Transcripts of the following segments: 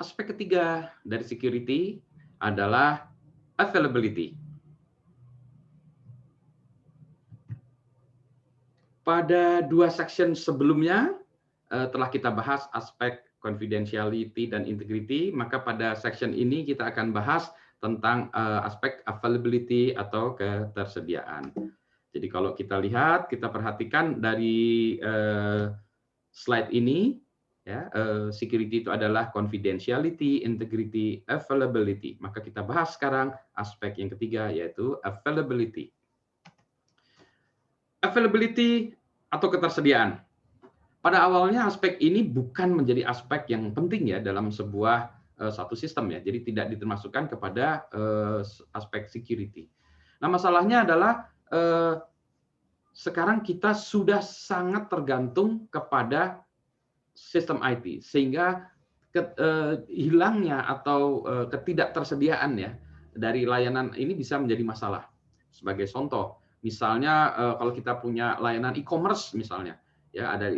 Aspek ketiga dari security adalah availability. Pada dua section sebelumnya telah kita bahas aspek confidentiality dan integrity, maka pada section ini kita akan bahas tentang aspek availability atau ketersediaan. Jadi kalau kita lihat, kita perhatikan dari slide ini, ya, security itu adalah confidentiality, integrity, availability. Maka kita bahas sekarang aspek yang ketiga, yaitu availability. Availability atau ketersediaan. Pada awalnya aspek ini bukan menjadi aspek yang penting ya dalam sebuah satu sistem ya. Jadi tidak ditermasukkan kepada aspek security. Nah, masalahnya adalah sekarang kita sudah sangat tergantung kepada sistem IT sehingga hilangnya atau ketidaktersediaan ya dari layanan ini bisa menjadi masalah. Sebagai contoh, misalnya kalau kita punya layanan e-commerce misalnya, ya ada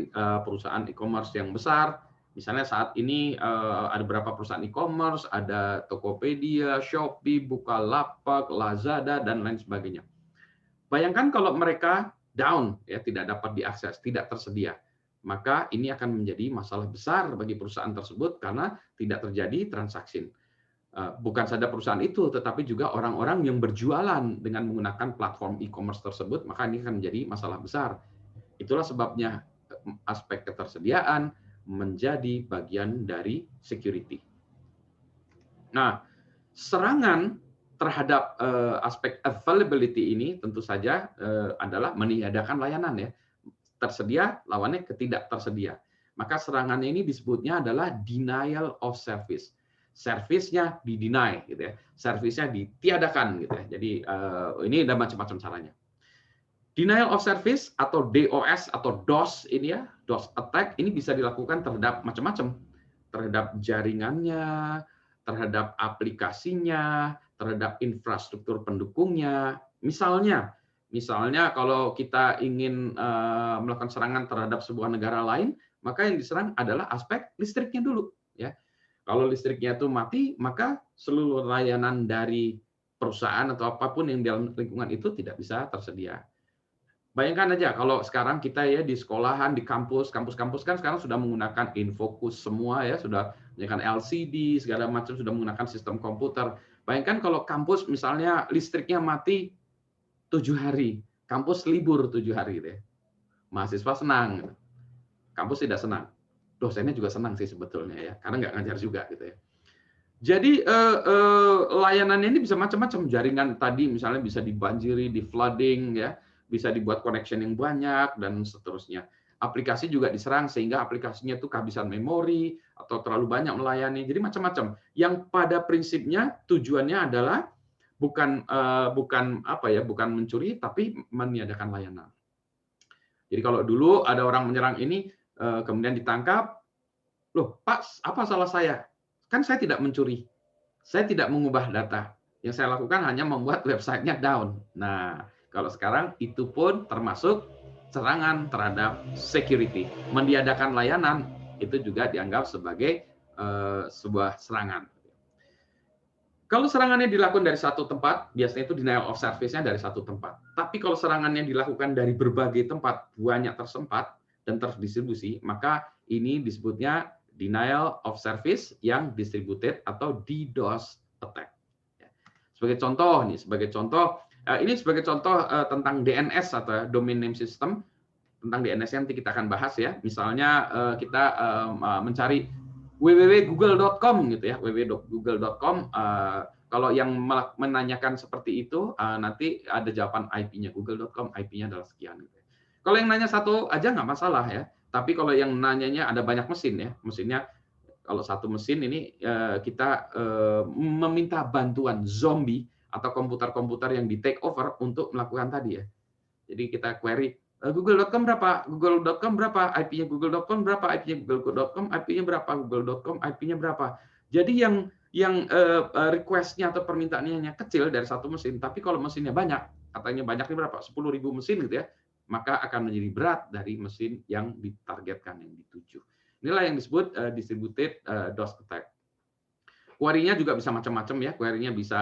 perusahaan e-commerce yang besar, misalnya saat ini ada beberapa perusahaan e-commerce, ada Tokopedia, Shopee, Bukalapak, Lazada dan lain sebagainya. Bayangkan kalau mereka down, ya tidak dapat diakses, tidak tersedia, maka ini akan menjadi masalah besar bagi perusahaan tersebut karena tidak terjadi transaksi. Bukan saja perusahaan itu, tetapi juga orang-orang yang berjualan dengan menggunakan platform e-commerce tersebut, maka ini akan menjadi masalah besar. Itulah sebabnya aspek ketersediaan menjadi bagian dari security. Nah, serangan terhadap aspek availability ini tentu saja adalah meniadakan layanan ya. Tersedia lawannya ketidaktersedia. Maka serangannya ini disebutnya adalah denial of service. Servisnya di-deny gitu ya. Servisnya ditiadakan gitu ya. Jadi ini ada macam-macam caranya. Denial of service atau DOS atau DOS ini ya, DOS attack ini bisa dilakukan terhadap macam-macam. Terhadap jaringannya, terhadap aplikasinya, terhadap infrastruktur pendukungnya. Misalnya kalau kita ingin melakukan serangan terhadap sebuah negara lain, maka yang diserang adalah aspek listriknya dulu. Ya, kalau listriknya itu mati, maka seluruh layanan dari perusahaan atau apapun yang dalam lingkungan itu tidak bisa tersedia. Bayangkan aja kalau sekarang kita ya di sekolahan, di kampus-kampus kan sekarang sudah menggunakan infocus semua ya, sudah menggunakan LCD, segala macam sudah menggunakan sistem komputer. Bayangkan kalau kampus misalnya listriknya mati 7 hari, kampus libur 7 hari gitu ya. Mahasiswa senang, gitu. Kampus tidak senang. Dosennya juga senang sih sebetulnya ya, karena nggak ngajar juga gitu ya. Jadi layanannya ini bisa macam-macam. Jaringan tadi misalnya bisa dibanjiri, di flooding ya, bisa dibuat connection yang banyak dan seterusnya. Aplikasi juga diserang sehingga aplikasinya itu kehabisan memori atau terlalu banyak melayani. Jadi macam-macam. Yang pada prinsipnya tujuannya adalah bukan mencuri tapi meniadakan layanan. Jadi kalau dulu ada orang menyerang ini kemudian ditangkap, loh Pak, apa salah saya? Kan saya tidak mencuri, saya tidak mengubah data. Yang saya lakukan hanya membuat websitenya down. Nah, kalau sekarang itu pun termasuk serangan terhadap security. Meniadakan layanan itu juga dianggap sebagai sebuah serangan. Kalau serangannya dilakukan dari satu tempat, biasanya itu denial of service-nya dari satu tempat. Tapi kalau serangannya dilakukan dari berbagai tempat, banyak tersempat dan terdistribusi, maka ini disebutnya denial of service yang distributed atau DDoS attack. Sebagai contoh tentang DNS atau domain name system. Tentang DNS nanti kita akan bahas ya. Misalnya kita mencari www.google.com gitu ya, www.google.com. Kalau yang menanyakan seperti itu, nanti ada jawaban IP-nya google.com, IP-nya adalah sekian. Gitu. Kalau yang nanya satu aja nggak masalah ya. Tapi kalau yang nanyanya ada banyak mesin ya, mesinnya kalau satu mesin ini kita meminta bantuan zombie atau komputer-komputer yang di take over untuk melakukan tadi ya. Jadi kita query google.com berapa? Google.com berapa? IP-nya google.com berapa? IP-nya google.com, IP-nya berapa? Google.com, IP-nya berapa? Jadi yang request-nya atau permintaannya hanya kecil dari satu mesin, tapi kalau mesinnya banyak, katanya banyaknya berapa? 10.000 mesin gitu ya, maka akan menjadi berat dari mesin yang ditargetkan, yang dituju. Inilah yang disebut distributed DOS attack. Query-nya juga bisa macam-macam ya. Query-nya bisa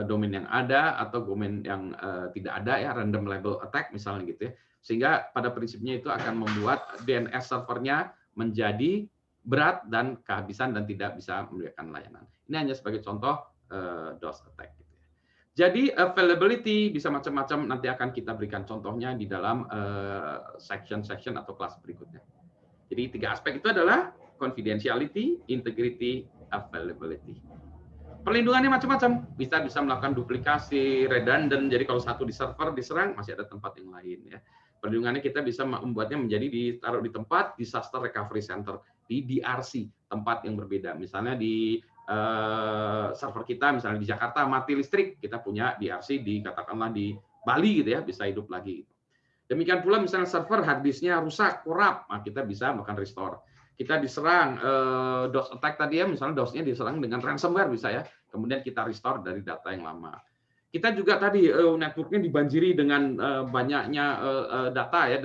domain yang ada atau domain yang tidak ada ya, random label attack misalnya gitu ya. Sehingga pada prinsipnya itu akan membuat DNS servernya menjadi berat dan kehabisan dan tidak bisa memberikan layanan. Ini hanya sebagai contoh DOS attack. Gitu ya. Jadi availability bisa macam-macam. Nanti akan kita berikan contohnya di dalam section-section atau kelas berikutnya. Jadi 3 aspek itu adalah confidentiality, integrity, availability. Perlindungannya macam-macam. Bisa melakukan duplikasi, redundant. Jadi kalau satu di server diserang, masih ada tempat yang lain ya. Perlindungannya kita bisa membuatnya menjadi ditaruh di tempat disaster recovery center, di DRC, tempat yang berbeda. Misalnya di server kita, misalnya di Jakarta mati listrik, kita punya DRC di katakanlah di Bali gitu ya, bisa hidup lagi. Demikian pula misalnya server hard disknya rusak, korup, nah kita bisa melakukan restore. Kita diserang DOS attack tadi ya, misalnya DOS-nya diserang dengan ransomware bisa ya, kemudian kita restore dari data yang lama. Kita juga tadi network-nya dibanjiri dengan banyaknya data ya,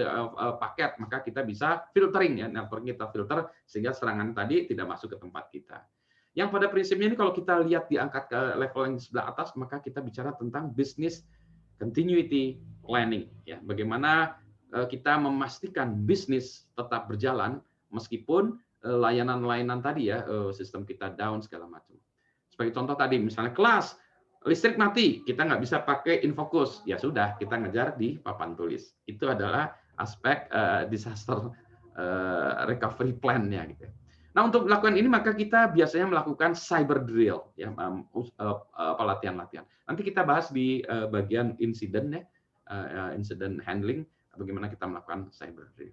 paket, maka kita bisa filtering ya, network kita filter sehingga serangan tadi tidak masuk ke tempat kita. Yang pada prinsipnya ini kalau kita lihat diangkat ke level yang sebelah atas, maka kita bicara tentang business continuity planning ya, bagaimana kita memastikan bisnis tetap berjalan meskipun layanan-layanan tadi ya, sistem kita down segala macam. Sebagai contoh tadi misalnya kelas listrik mati, kita nggak bisa pakai infocus, ya sudah kita ngejar di papan tulis. Itu adalah aspek disaster recovery plan-nya gitu. Nah, untuk melakukan ini maka kita biasanya melakukan cyber drill ya, pelatihan-latihan. Nanti kita bahas di bagian insiden ya, incident handling, bagaimana kita melakukan cyber drill.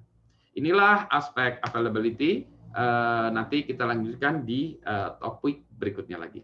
Inilah aspek availability. Nanti kita lanjutkan di topik berikutnya lagi.